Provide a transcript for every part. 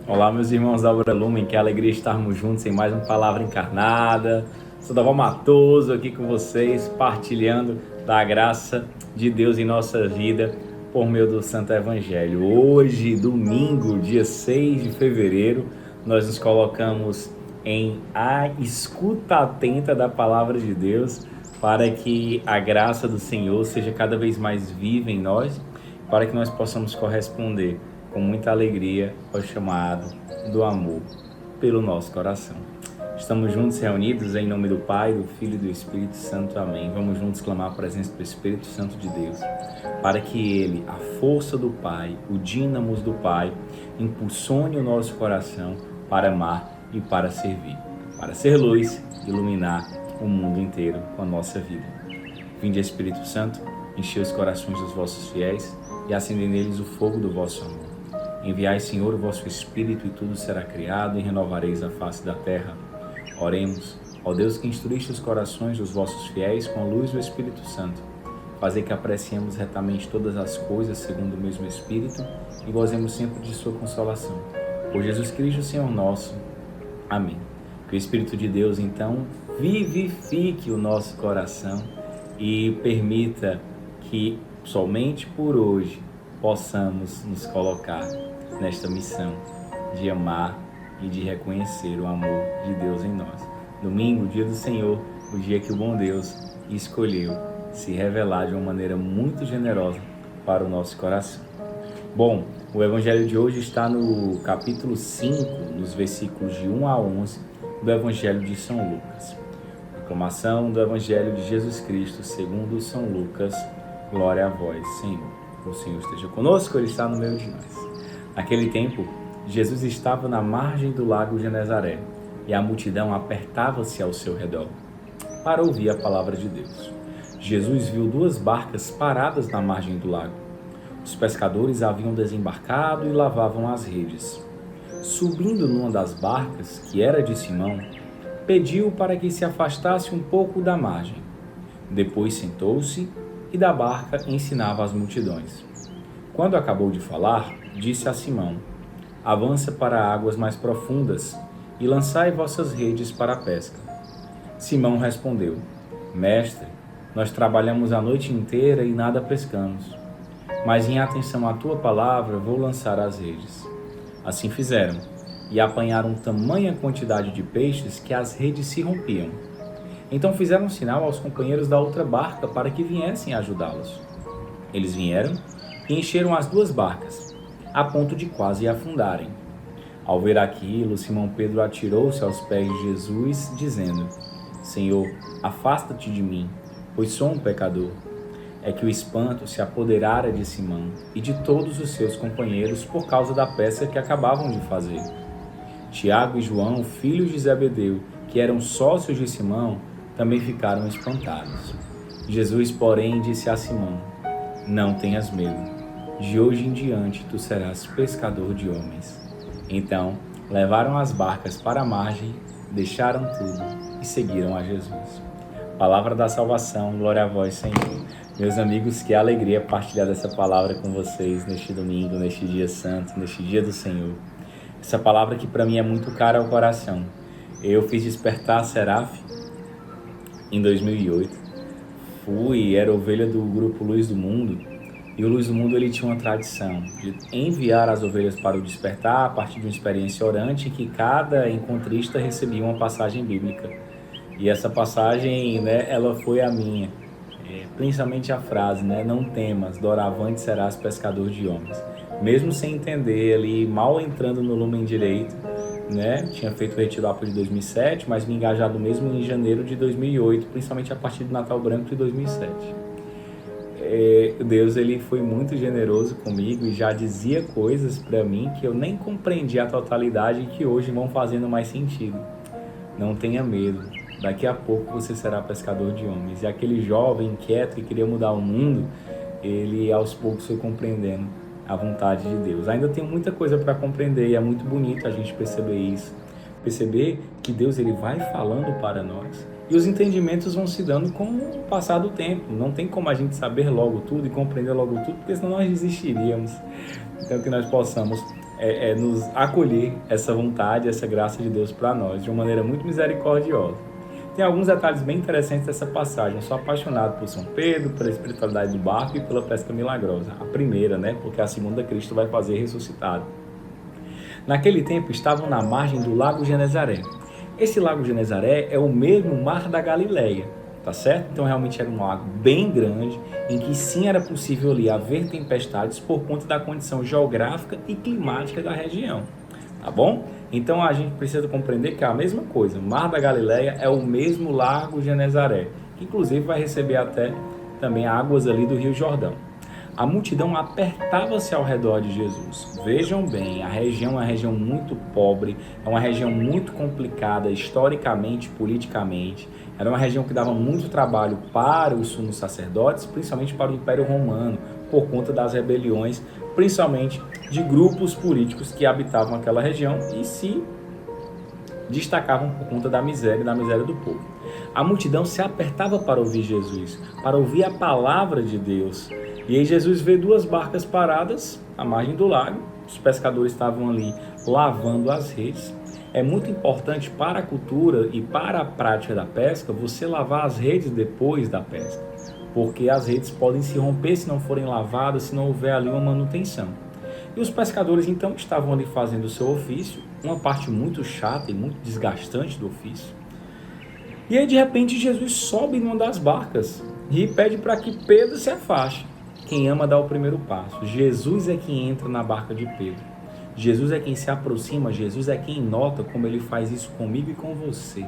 Olá, meus irmãos da Aura Lumen, que alegria estarmos juntos em mais uma Palavra Encarnada. Sou Daval Matoso aqui com vocês, partilhando da graça de Deus em nossa vida por meio do Santo Evangelho. Hoje, domingo, dia 6 de fevereiro, nós nos colocamos em a escuta atenta da Palavra de Deus para que a graça do Senhor seja cada vez mais viva em nós, para que nós possamos corresponder com muita alegria ao chamado do amor pelo nosso coração. Estamos juntos reunidos em nome do Pai, do Filho e do Espírito Santo. Amém. Vamos juntos clamar a presença do Espírito Santo de Deus, para que Ele, a força do Pai, o dínamos do Pai, impulsione o nosso coração para amar e para servir, para ser luz, iluminar o mundo inteiro com a nossa vida. Vinde, Espírito Santo, enchei os corações dos vossos fiéis e acendei neles o fogo do vosso amor. Enviai, Senhor, o vosso Espírito e tudo será criado e renovareis a face da terra. Oremos, ó Deus que instruíste os corações dos vossos fiéis com a luz do Espírito Santo. Fazei que apreciemos retamente todas as coisas segundo o mesmo Espírito e gozemos sempre de sua consolação. Por Jesus Cristo, Senhor nosso. Amém. Que o Espírito de Deus, então, vivifique o nosso coração e permita que somente por hoje possamos nos colocar nesta missão de amar e de reconhecer o amor de Deus em nós. Domingo, dia do Senhor, o dia que o bom Deus escolheu se revelar de uma maneira muito generosa para o nosso coração. Bom, o Evangelho de hoje está no capítulo 5, nos versículos de 1 a 11 do Evangelho de São Lucas. Proclamação do Evangelho de Jesus Cristo segundo São Lucas. Glória a vós, Senhor. O Senhor esteja conosco, Ele está no meio de nós. Naquele tempo, Jesus estava na margem do lago Genezaré e a multidão apertava-se ao seu redor para ouvir a palavra de Deus. Jesus viu 2 barcas paradas na margem do lago. Os pescadores haviam desembarcado e lavavam as redes. Subindo numa das barcas, que era de Simão, pediu para que se afastasse um pouco da margem. Depois sentou-se e da barca ensinava as multidões. Quando acabou de falar, disse a Simão: avança para águas mais profundas e lançai vossas redes para a pesca. Simão respondeu: Mestre, nós trabalhamos a noite inteira e nada pescamos, mas em atenção à tua palavra vou lançar as redes. Assim fizeram, e apanharam tamanha quantidade de peixes que as redes se rompiam. Então fizeram um sinal aos companheiros da outra barca para que viessem ajudá-los. Eles vieram e encheram as 2 barcas, a ponto de quase afundarem. Ao ver aquilo, Simão Pedro atirou-se aos pés de Jesus, dizendo: Senhor, afasta-te de mim, pois sou um pecador. É que o espanto se apoderara de Simão e de todos os seus companheiros por causa da pesca que acabavam de fazer. Tiago e João, filhos de Zebedeu, que eram sócios de Simão, também ficaram espantados. Jesus, porém, disse a Simão: não tenhas medo. De hoje em diante tu serás pescador de homens. Então, levaram as barcas para a margem, deixaram tudo e seguiram a Jesus. Palavra da salvação, glória a vós, Senhor. Meus amigos, que alegria partilhar dessa palavra com vocês neste domingo, neste dia santo, neste dia do Senhor. Essa palavra que para mim é muito cara ao coração. Eu fiz Despertar Seraf em 2008. Era ovelha do grupo Luz do Mundo. E o Luz do Mundo ele tinha uma tradição de enviar as ovelhas para o despertar a partir de uma experiência orante que cada encontrista recebia uma passagem bíblica. E essa passagem, ela foi a minha. Principalmente a frase, não temas, doravante serás pescador de homens. Mesmo sem entender ali, mal entrando no lumen direito, tinha feito o Retiro Apo de 2007, mas me engajado mesmo em janeiro de 2008, principalmente a partir do Natal Branco de 2007. Deus ele foi muito generoso comigo e já dizia coisas para mim que eu nem compreendi a totalidade e que hoje vão fazendo mais sentido. Não tenha medo, daqui a pouco você será pescador de homens. E aquele jovem inquieto que queria mudar o mundo, ele aos poucos foi compreendendo a vontade de Deus. Ainda tem muita coisa para compreender e é muito bonito a gente perceber isso. Perceber que Deus ele vai falando para nós e os entendimentos vão se dando com o passar do tempo. Não tem como a gente saber logo tudo e compreender logo tudo, porque senão nós desistiríamos. Então que nós possamos nos acolher essa vontade, essa graça de Deus para nós, de uma maneira muito misericordiosa. Tem alguns detalhes bem interessantes dessa passagem. Eu sou apaixonado por São Pedro, pela espiritualidade do barco e pela pesca milagrosa. A primeira, né? Porque a segunda Cristo vai fazer ressuscitado. Naquele tempo estavam na margem do lago Genezaré. Esse lago Genezaré é o mesmo mar da Galileia, tá certo? Então realmente era um lago bem grande, em que sim era possível ali haver tempestades por conta da condição geográfica e climática da região, tá bom? Então a gente precisa compreender que é a mesma coisa. O mar da Galileia é o mesmo lago Genezaré, que inclusive vai receber até também águas ali do Rio Jordão. A multidão apertava-se ao redor de Jesus. Vejam bem, a região é uma região muito pobre, é uma região muito complicada historicamente, politicamente. Era uma região que dava muito trabalho para os sumos sacerdotes, principalmente para o Império Romano, por conta das rebeliões, principalmente de grupos políticos que habitavam aquela região e se destacavam por conta da miséria do povo. A multidão se apertava para ouvir Jesus, para ouvir a palavra de Deus. E aí Jesus vê duas barcas paradas à margem do lago. Os pescadores estavam ali lavando as redes. É muito importante para a cultura e para a prática da pesca você lavar as redes depois da pesca, porque as redes podem se romper se não forem lavadas, se não houver ali uma manutenção. E os pescadores então estavam ali fazendo o seu ofício, uma parte muito chata e muito desgastante do ofício. E aí de repente Jesus sobe numa das barcas e pede para que Pedro se afaste. Quem ama dá o primeiro passo. Jesus é quem entra na barca de Pedro. Jesus é quem se aproxima, Jesus é quem nota como ele faz isso comigo e com você.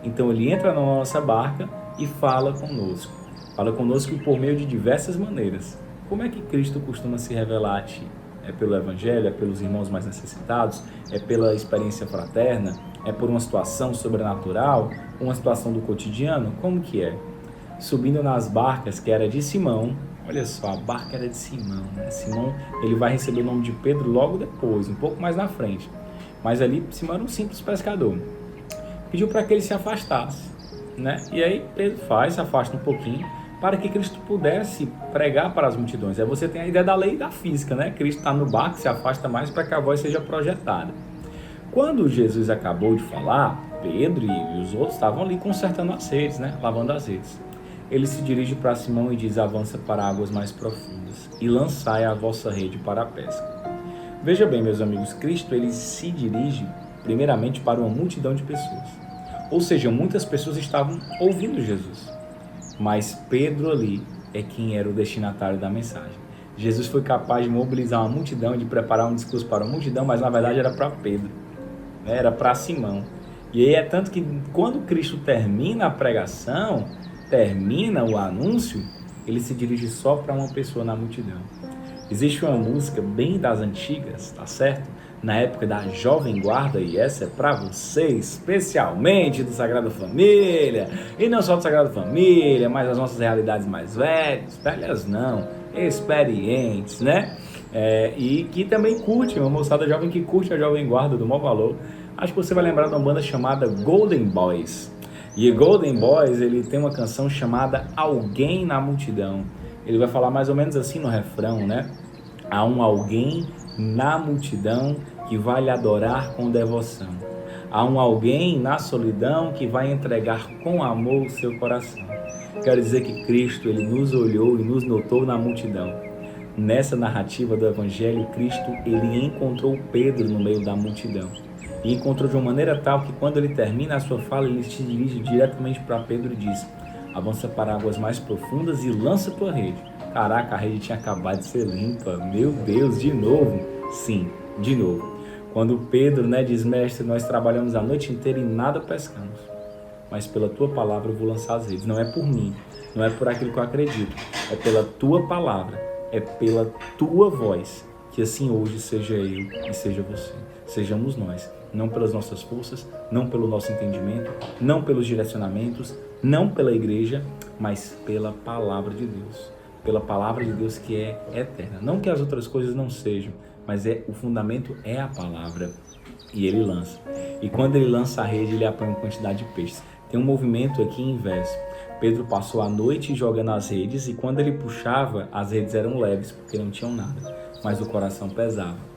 Então ele entra na nossa barca e fala conosco. Fala conosco por meio de diversas maneiras. Como é que Cristo costuma se revelar a ti? É pelo Evangelho, é pelos irmãos mais necessitados, é pela experiência fraterna, é por uma situação sobrenatural, uma situação do cotidiano? Como que é? Subindo nas barcas que era de Simão. Olha só, a barca era de Simão, né? Simão, ele vai receber o nome de Pedro logo depois, um pouco mais na frente. Mas ali, Simão era um simples pescador. Pediu para que ele se afastasse, né? E aí Pedro se afasta um pouquinho, para que Cristo pudesse pregar para as multidões. Aí você tem a ideia da lei da física, né? Cristo está no barco, se afasta mais para que a voz seja projetada. Quando Jesus acabou de falar, Pedro e os outros estavam ali consertando as redes, né? Lavando as redes. Ele se dirige para Simão e diz: avança para águas mais profundas e lançai a vossa rede para a pesca. Veja bem, meus amigos, Cristo ele se dirige primeiramente para uma multidão de pessoas. Ou seja, muitas pessoas estavam ouvindo Jesus. Mas Pedro ali é quem era o destinatário da mensagem. Jesus foi capaz de mobilizar uma multidão, de preparar um discurso para uma multidão, mas na verdade era para Pedro, era para Simão. E aí é tanto que quando Cristo termina a pregação, termina o anúncio, ele se dirige só para uma pessoa na multidão. Existe uma música bem das antigas, tá certo? Na época da Jovem Guarda, e essa é para você, especialmente do Sagrada Família, e não só do Sagrada Família, mas das nossas realidades mais velhas não, experientes, né? E que também curte, uma moçada jovem que curte a Jovem Guarda do maior valor. Acho que você vai lembrar de uma banda chamada Golden Boys. E Golden Boys, ele tem uma canção chamada Alguém na Multidão. Ele vai falar mais ou menos assim no refrão, né? Há um alguém na multidão que vai lhe adorar com devoção. Há um alguém na solidão que vai entregar com amor o seu coração. Quero dizer que Cristo, ele nos olhou e nos notou na multidão. Nessa narrativa do Evangelho, Cristo, ele encontrou Pedro no meio da multidão. E encontrou de uma maneira tal que quando ele termina a sua fala, ele se dirige diretamente para Pedro e diz: avança para águas mais profundas e lança tua rede. Caraca, a rede tinha acabado de ser limpa. Meu Deus, de novo? Sim, de novo. Quando Pedro, diz: mestre, nós trabalhamos a noite inteira e nada pescamos. Mas pela tua palavra eu vou lançar as redes. Não é por mim, não é por aquilo que eu acredito. É pela tua palavra, é pela tua voz. Que assim hoje seja eu e seja você. Sejamos nós. Não pelas nossas forças, não pelo nosso entendimento, não pelos direcionamentos, não pela igreja, mas pela palavra de Deus. Pela palavra de Deus que é eterna. Não que as outras coisas não sejam, mas o fundamento é a palavra. E ele lança. E quando ele lança a rede, ele apanha uma quantidade de peixes. Tem um movimento aqui inverso. Pedro passou a noite jogando as redes e quando ele puxava, as redes eram leves, porque não tinham nada. Mas o coração pesava.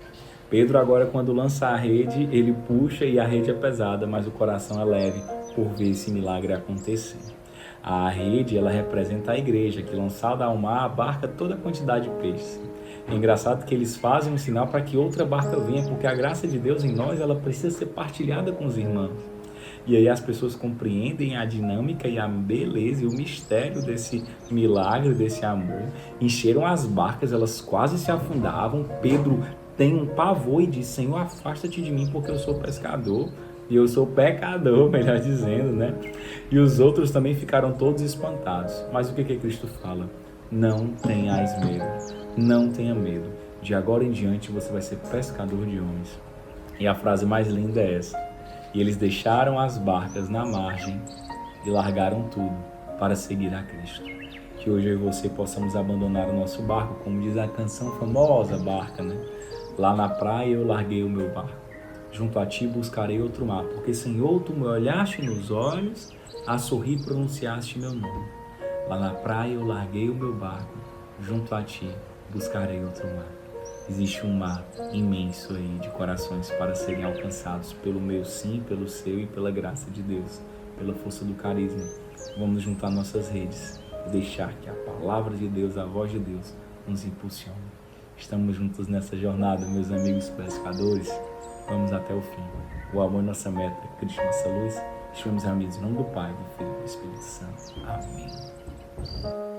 Pedro agora, quando lança a rede, ele puxa e a rede é pesada, mas o coração é leve por ver esse milagre acontecer. A rede, ela representa a igreja, que lançada ao mar abarca toda a quantidade de peixes. É engraçado que eles fazem um sinal para que outra barca venha, porque a graça de Deus em nós, ela precisa ser partilhada com os irmãos. E aí as pessoas compreendem a dinâmica e a beleza e o mistério desse milagre, desse amor. Encheram as barcas, elas quase se afundavam. Pedro tem um pavor e diz: Senhor, afasta-te de mim, porque eu sou pescador. E eu sou pecador, melhor dizendo, né? E os outros também ficaram todos espantados. Mas o que Cristo fala? Não tenhais medo, não tenha medo. De agora em diante você vai ser pescador de homens. E a frase mais linda é essa: e eles deixaram as barcas na margem e largaram tudo para seguir a Cristo. Que hoje eu e você possamos abandonar o nosso barco, como diz a canção famosa, Barca, né? Lá na praia eu larguei o meu barco, junto a ti buscarei outro mar, porque Senhor, tu me olhaste nos olhos, a sorrir pronunciaste meu nome. Lá na praia eu larguei o meu barco, junto a ti buscarei outro mar. Existe um mar imenso aí de corações para serem alcançados pelo meu sim, pelo seu e pela graça de Deus, pela força do carisma. Vamos juntar nossas redes e deixar que a palavra de Deus, a voz de Deus, nos impulsione. Estamos juntos nessa jornada, meus amigos pescadores. Vamos até o fim. O amor é nossa meta, Cristo nossa luz. Estivemos reunidos em nome do Pai, do Filho e do Espírito Santo. Amém.